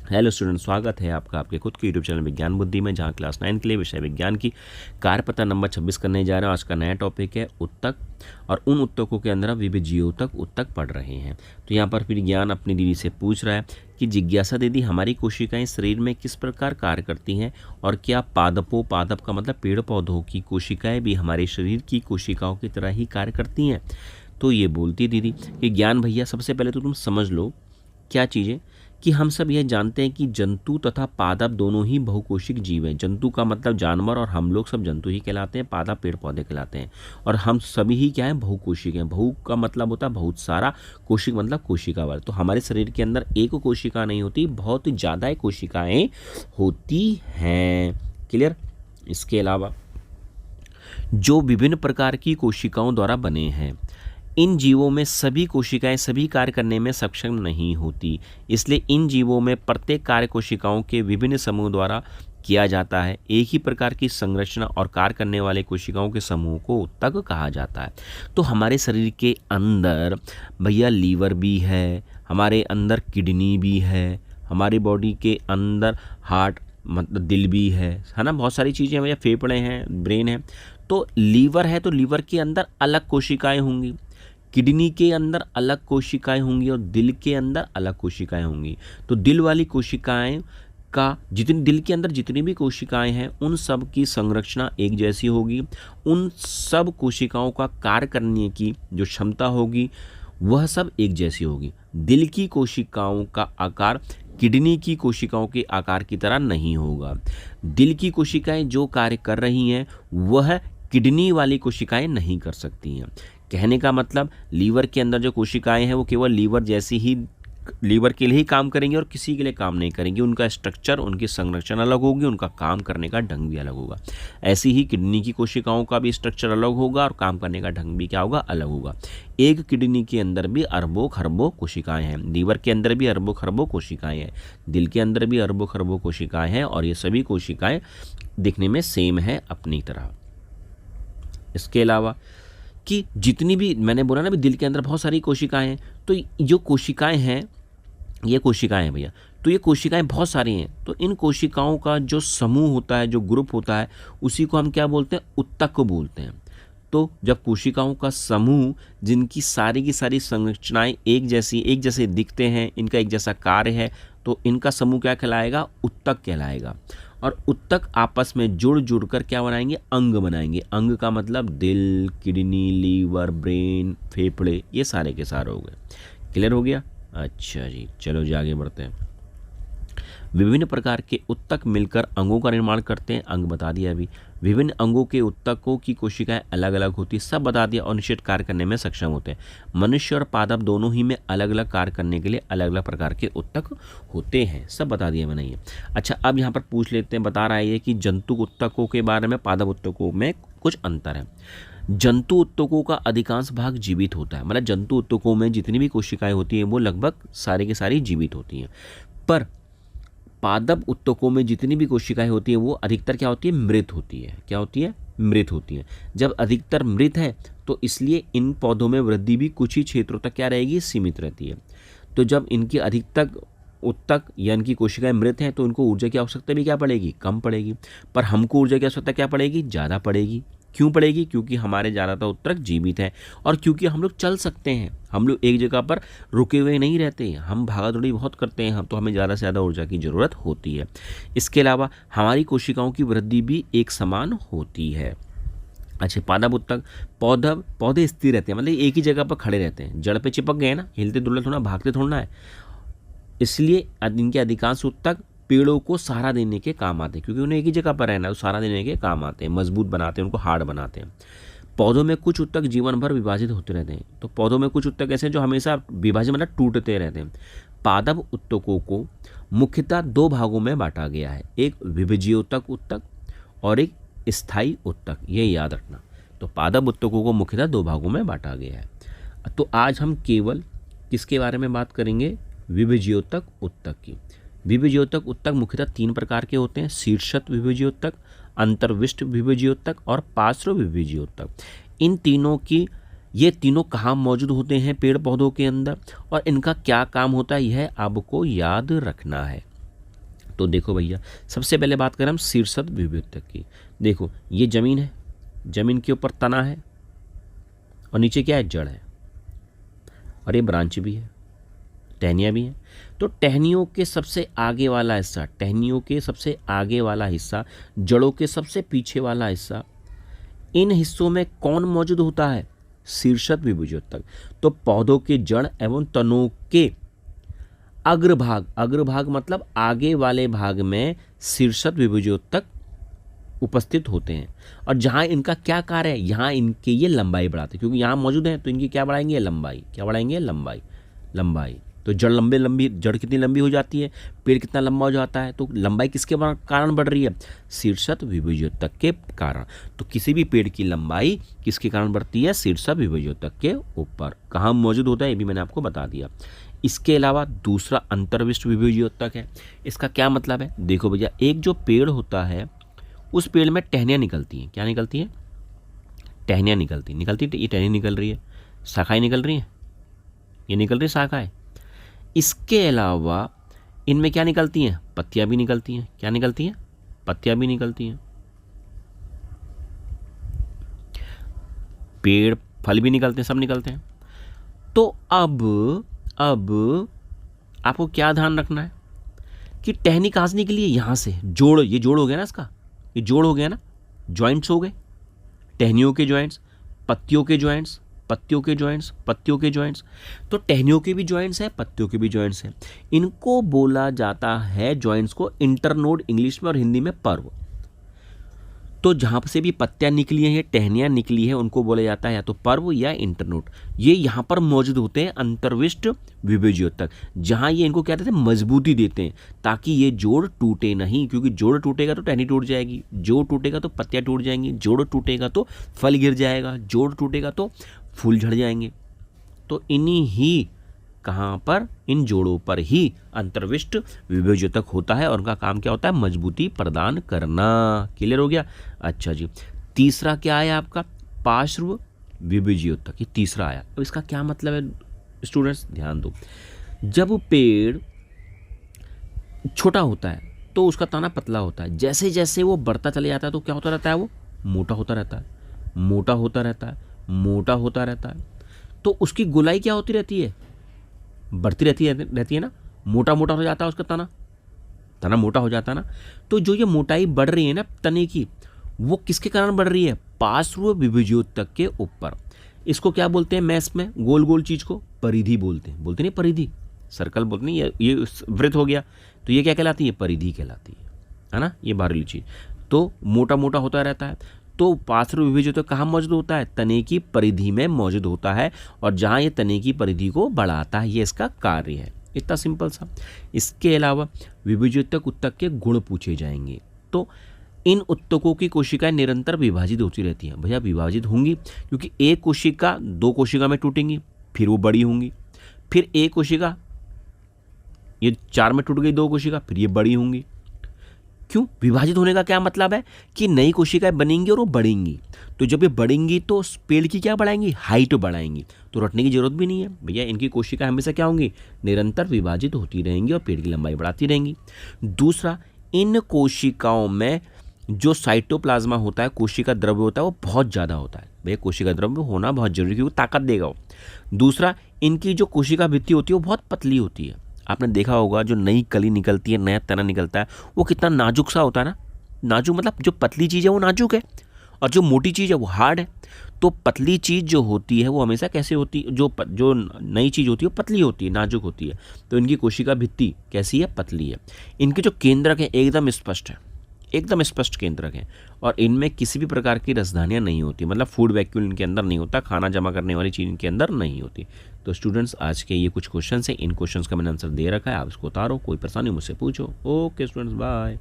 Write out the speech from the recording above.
Hello student, स्वागत है आपका आपके खुद के यूट्यूब चैनल विज्ञान बुद्धि में, जहां क्लास 9 के लिए विषय विज्ञान की कार्यपत्र नंबर 26 करने जा रहे हैं। आज का नया टॉपिक है उत्तक, और उन उत्तकों के अंदर विभिजीयोतक उत्तक पढ़ रहे हैं। तो यहाँ पर फिर ज्ञान अपनी दीदी से पूछ रहा है कि जिज्ञासा दीदी, हमारी कोशिकाएं शरीर में किस प्रकार कार्य करती हैं, और क्या पादप का मतलब पेड़ पौधों की कोशिकाएँ भी हमारे शरीर की कोशिकाओं की तरह ही कार्य करती हैं। तो ये बोलती दीदी कि ज्ञान भैया, सबसे पहले तो तुम समझ लो क्या चीज़ें, कि हम सब यह जानते हैं कि जंतु तथा पादप दोनों ही बहुकोशिक जीव हैं। जंतु का मतलब जानवर, और हम लोग सब जंतु ही कहलाते हैं। पादप पेड़ पौधे कहलाते हैं, और हम सभी ही क्या है, बहुकोशिक हैं। बहु का मतलब होता है बहुत सारा, कोशिक मतलब कोशिका वाला। तो हमारे शरीर के अंदर एक कोशिका नहीं होती, बहुत ज़्यादा कोशिकाएं होती हैं। क्लियर। इसके अलावा जो विभिन्न प्रकार की कोशिकाओं द्वारा बने हैं, इन जीवों में सभी कोशिकाएं सभी कार्य करने में सक्षम नहीं होती, इसलिए इन जीवों में प्रत्येक कार्य कोशिकाओं के विभिन्न समूह द्वारा किया जाता है। एक ही प्रकार की संरचना और कार्य करने वाले कोशिकाओं के समूह को उत्तक कहा जाता है। तो हमारे शरीर के अंदर भैया लीवर भी है, हमारे अंदर किडनी भी है, हमारी बॉडी के अंदर हार्ट मतलब दिल भी है ना, बहुत सारी चीज़ें भैया, फेफड़े हैं, ब्रेन है। तो लीवर है तो लीवर के अंदर अलग कोशिकाएं होंगी, किडनी के अंदर अलग कोशिकाएं होंगी, और दिल के अंदर अलग कोशिकाएं होंगी। तो दिल वाली कोशिकाएं का जितनी, दिल के अंदर जितनी भी कोशिकाएं हैं उन सब की संरचना एक जैसी होगी। उन सब कोशिकाओं का कार्य करने की जो क्षमता होगी वह सब एक जैसी होगी। दिल की कोशिकाओं का आकार किडनी की कोशिकाओं के आकार की तरह नहीं होगा। दिल की कोशिकाएं जो कार्य कर रही हैं वह किडनी वाली कोशिकाएं नहीं कर सकती हैं। कहने का मतलब, लीवर के अंदर जो कोशिकाएं हैं वो केवल लीवर जैसी ही, लीवर के लिए ही काम करेंगी और किसी के लिए काम नहीं करेंगी। उनका स्ट्रक्चर, उनकी संरचना अलग होगी, उनका काम करने का ढंग भी अलग होगा। ऐसी ही किडनी की कोशिकाओं का भी स्ट्रक्चर अलग होगा और काम करने का ढंग भी क्या होगा, अलग होगा। एक किडनी के अंदर भी अरबों खरबों कोशिकाएं हैं, लीवर के अंदर भी अरबों खरबों कोशिकाएं हैं, दिल के अंदर भी अरबों खरबों कोशिकाएं हैं, और ये सभी कोशिकाएं दिखने में सेम है अपनी तरह। इसके अलावा कि जितनी भी मैंने बोला ना भी दिल के अंदर बहुत सारी कोशिकाएं हैं, तो जो कोशिकाएं हैं ये कोशिकाएं हैं भैया, तो ये कोशिकाएं बहुत सारी हैं। तो इन कोशिकाओं का जो समूह होता है, जो ग्रुप होता है, उसी को हम क्या बोलते हैं, उत्तक को बोलते हैं। तो जब कोशिकाओं का समूह जिनकी सारी की सारी संरचनाएं एक जैसे दिखते हैं, इनका एक जैसा कार्य है, तो इनका समूह क्या कहलाएगा, उत्तक कहलाएगा। और उत्तक आपस में जुड़ कर क्या बनाएंगे, अंग बनाएंगे। अंग का मतलब दिल, किडनी, लीवर, ब्रेन, फेफड़े, ये सारे के सारे हो गए। क्लियर हो गया। अच्छा जी, चलो जी आगे बढ़ते हैं। विभिन्न प्रकार के उत्तक मिलकर अंगों का निर्माण करते हैं, अंग बता दिया अभी। विभिन्न अंगों के उत्तकों की कोशिकाएं अलग अलग होती, सब बता दिया, और निश्चित कार्य करने में सक्षम होते हैं। मनुष्य और पादप दोनों ही में अलग अलग कार्य करने के लिए अलग अलग प्रकार के उत्तक होते हैं, सब बता दिया मैंने ये। अच्छा, अब यहाँ पर पूछ लेते हैं, बता रहा है ये कि जंतु उत्तकों के बारे में, पादप उत्तकों में कुछ अंतर है। जंतु उत्तकों का अधिकांश भाग जीवित होता है, मतलब जंतु उत्तकों में जितनी भी कोशिकाएं होती हैं वो लगभग सारी की सारी जीवित होती हैं। पर पादप उत्तकों में जितनी भी कोशिकाएं होती हैं वो अधिकतर क्या होती है, मृत होती है। क्या होती है, मृत होती है। जब अधिकतर मृत है तो इसलिए इन पौधों में वृद्धि भी कुछ ही क्षेत्रों तक क्या रहेगी, सीमित रहती है। तो जब इनकी अधिकतर उत्तक या इनकी कोशिकाएं मृत हैं तो उनको ऊर्जा की आवश्यकता भी क्या पड़ेगी, कम पड़ेगी। पर हमको ऊर्जा की आवश्यकता क्या पड़ेगी, ज़्यादा पड़ेगी। क्यों पड़ेगी, क्योंकि हमारे ज़्यादातर उत्तक जीवित हैं, और क्योंकि हम लोग चल सकते हैं, हम लोग एक जगह पर रुके हुए नहीं रहते, हम भागा दौड़ी बहुत करते हैं, हम तो हमें ज़्यादा से ज़्यादा ऊर्जा की ज़रूरत होती है। इसके अलावा हमारी कोशिकाओं की वृद्धि भी एक समान होती है। अच्छा, पादप उत्तक, पौधे स्थिर रहते हैं, मतलब एक ही जगह पर खड़े रहते हैं, जड़ पे चिपक गए ना, हिलते डुलते थोड़ा, भागते थोड़ा है। इसलिए इनके अधिकांश उत्तक पेड़ों को सहारा देने के काम आते हैं, क्योंकि उन्हें एक ही जगह पर रहना है, तो सहारा देने के काम आते हैं, मजबूत बनाते हैं, उनको हार्ड बनाते हैं। पौधों में कुछ उत्तक जीवन भर विभाजित होते रहते हैं, तो पौधों में कुछ उत्तक ऐसे हैं जो हमेशा विभाजित मतलब टूटते रहते हैं। पादप उत्तकों को मुख्यतः दो भागों में बांटा गया है, एक विभजीयोतक उत्तक और एक स्थायी उत्तक, ये याद रखना। तो पादप उत्तकों को मुख्यतः दो भागों में बांटा गया है। तो आज हम केवल किसके बारे में बात करेंगे, विभजीयोतक उत्तक की। विभजीयोतक उत्तक मुख्यतः तीन प्रकार के होते हैं, शीर्षत विभजीयोतक, अंतर्विष्ट विभजीयोतक और पार्श्व विभजीयोतक। इन तीनों की, ये तीनों कहाँ मौजूद होते हैं, पेड़ पौधों के अंदर, और इनका क्या काम होता है यह आपको याद रखना है। तो देखो भैया, सबसे पहले बात करें हम शीर्षद विभुत्तक की। देखो ये जमीन है, जमीन के ऊपर तना है और नीचे क्या है, जड़ है, और ये ब्रांच भी है, टहनियाँ भी हैं। तो टहनियों के सबसे आगे वाला हिस्सा, टहनियों के सबसे आगे वाला हिस्सा, जड़ों के सबसे पीछे वाला हिस्सा, इन हिस्सों में कौन मौजूद होता है, शीर्षद विभुत्तक। तो पौधों के जड़ एवं तनों के अग्रभाग, अग्रभाग मतलब आगे वाले भाग में शीर्षद विभुत्तक उपस्थित होते हैं। और जहाँ इनका क्या कार्य है, यहाँ इनके ये लंबाई बढ़ाते हैं, क्योंकि यहाँ मौजूद हैं तो इनकी क्या बढ़ाएंगे, लंबाई। क्या बढ़ाएंगे, लंबाई। लंबाई तो जड़ लंबी, जड़ कितनी लंबी हो जाती है, पेड़ कितना लंबा हो जाता है, तो लंबाई किसके कारण बढ़ रही है, शीर्षद विभुत्तक के कारण। तो किसी भी पेड़ की लंबाई किसके कारण बढ़ती है, शीर्षद विभुत्तक के ऊपर। कहाँ मौजूद होता है ये भी मैंने आपको बता दिया। इसके अलावा दूसरा अंतर्विष्ट विभुत्तक है। इसका क्या मतलब है, देखो भैया, एक जो पेड़ होता है उस पेड़ में टहनियाँ निकलती हैं। क्या निकलती हैं, टहनियाँ निकलती है। ये टहनी निकल रही है, शाखाएँ निकल रही हैं, ये निकल रही शाखाएँ। इसके अलावा इनमें क्या निकलती हैं, पत्तियां भी निकलती हैं। क्या निकलती हैं, पत्तियां भी निकलती हैं। पेड़ फल भी निकलते हैं, सब निकलते हैं। तो अब आपको क्या ध्यान रखना है कि टहनी कहाँ से निकली है, यहाँ से। जोड़, ये जोड़ हो गया ना इसका, ये जोड़ हो गया ना, जॉइंट्स हो गए, टहनियों के जॉइंट्स, पत्तियों के जॉइंट्स, पत्तियों के जॉइंट्स, पत्तियों के जॉइंट्स। तो टहनियों के भी जॉइंट्स हैं, पत्तियों के भी जॉइंट्स हैं। इनको बोला जाता है जॉइंट्स को इंटरनोड इंग्लिश में और हिंदी में पर्व। तो जहाँ से भी पत्तियाँ निकली हैं, टहनियाँ निकली हैं, उनको बोला जाता है या तो पर्व या इंटरनोड। ये यहाँ पर मौजूद होते हैं अंतर्विष्ट विभुत्तक, जहाँ ये इनको क्या देते हैं, मजबूती देते हैं, ताकि ये जोड़ टूटे नहीं। क्योंकि जोड़ टूटेगा तो टहनी टूट जाएगी, जोड़ टूटेगा तो पत्तियाँ टूट जाएंगी, जोड़ टूटेगा तो फल गिर जाएगा, जोड़ टूटेगा तो फूल झड़ जाएंगे। तो इन्हीं ही कहाँ पर, इन जोड़ों पर ही अंतर्विष्ट विभुत्तक होता है, और उनका काम क्या होता है, मजबूती प्रदान करना। क्लियर हो गया। अच्छा जी, तीसरा क्या आया आपका, पार्श्व विभुत्तक। ये तीसरा आया। अब इसका क्या मतलब है स्टूडेंट्स, ध्यान दो। जब पेड़ छोटा होता है तो उसका तना पतला होता है, जैसे जैसे वो बढ़ता चले जाता है तो क्या होता रहता है, वो मोटा होता रहता है, मोटा होता रहता है, मोटा होता रहता है। तो उसकी गोलाई क्या होती रहती है, बढ़ती रहती है ना, मोटा मोटा हो जाता है उसका तना मोटा हो जाता है ना। तो जो ये मोटाई बढ़ रही है ना तने की, वो किसके कारण बढ़ रही है, पार्श्व विभुत्तक के ऊपर। इसको क्या बोलते हैं मैथ्स में, गोल गोल चीज को परिधि बोलते हैं, बोलते नहीं परिधि, सर्कल बोलते नहीं, ये वृत्त हो गया तो ये क्या कहलाती है, परिधि कहलाती है ना, ये बाहरी चीज। तो मोटा मोटा होता रहता है। तो पार्श्व विभुत्तक कहाँ मौजूद होता है, तने की परिधि में मौजूद होता है, और जहाँ ये तने की परिधि को बढ़ाता है, ये इसका कार्य है। इतना सिंपल सा। इसके अलावा विभुत्तक उत्तक के गुण पूछे जाएंगे। तो इन उत्तकों की कोशिकाएं निरंतर विभाजित होती रहती हैं। भैया विभाजित होंगी क्योंकि एक कोशिका दो कोशिका में टूटेंगी, फिर वो बड़ी होंगी, फिर एक कोशिका, ये 4 में टूट गई 2 कोशिका, फिर ये बड़ी होंगी। क्यों, विभाजित होने का क्या मतलब है कि नई कोशिकाएं बनेंगी और वो बढ़ेंगी। तो जब ये बढ़ेंगी तो पेड़ की क्या बढ़ाएंगी, हाइट बढ़ाएंगी। तो रटने की जरूरत भी नहीं है भैया, इनकी कोशिकाएं हमेशा क्या होंगी, निरंतर विभाजित होती रहेंगी और पेड़ की लंबाई बढ़ाती रहेंगी। दूसरा, इन कोशिकाओं में जो साइटोप्लाज्मा होता है, कोशिका द्रव्य होता है, वो बहुत ज़्यादा होता है। भैया कोशिका द्रव्य होना बहुत जरूरी है क्योंकि ताकत देगा वो। दूसरा, इनकी जो कोशिका भित्ति होती है वो बहुत पतली होती है। आपने देखा होगा जो नई कली निकलती है, नया तना निकलता है, वो कितना नाजुक सा होता है ना। नाजुक मतलब जो पतली चीज़ है वो नाजुक है, और जो मोटी चीज़ है वो हार्ड है। तो पतली चीज़ जो होती है वो हमेशा कैसे होती है, जो नई चीज़ होती है वो पतली होती है, नाजुक होती है। तो इनकी कोशिका भित्ति कैसी है, पतली है। इनके जो केंद्रक है एकदम स्पष्ट है, एकदम स्पष्ट केंद्रक है, और इनमें किसी भी प्रकार की रसधानियाँ नहीं होती, मतलब फूड वैक्यूल इनके अंदर नहीं होता, खाना जमा करने वाली चीज़ इनके अंदर नहीं होती। तो स्टूडेंट्स आज के ये कुछ क्वेश्चन हैं, इन क्वेश्चंस का मैंने आंसर दे रखा है, आप इसको उतारो, कोई परेशानी मुझसे पूछो। Okay students, bye.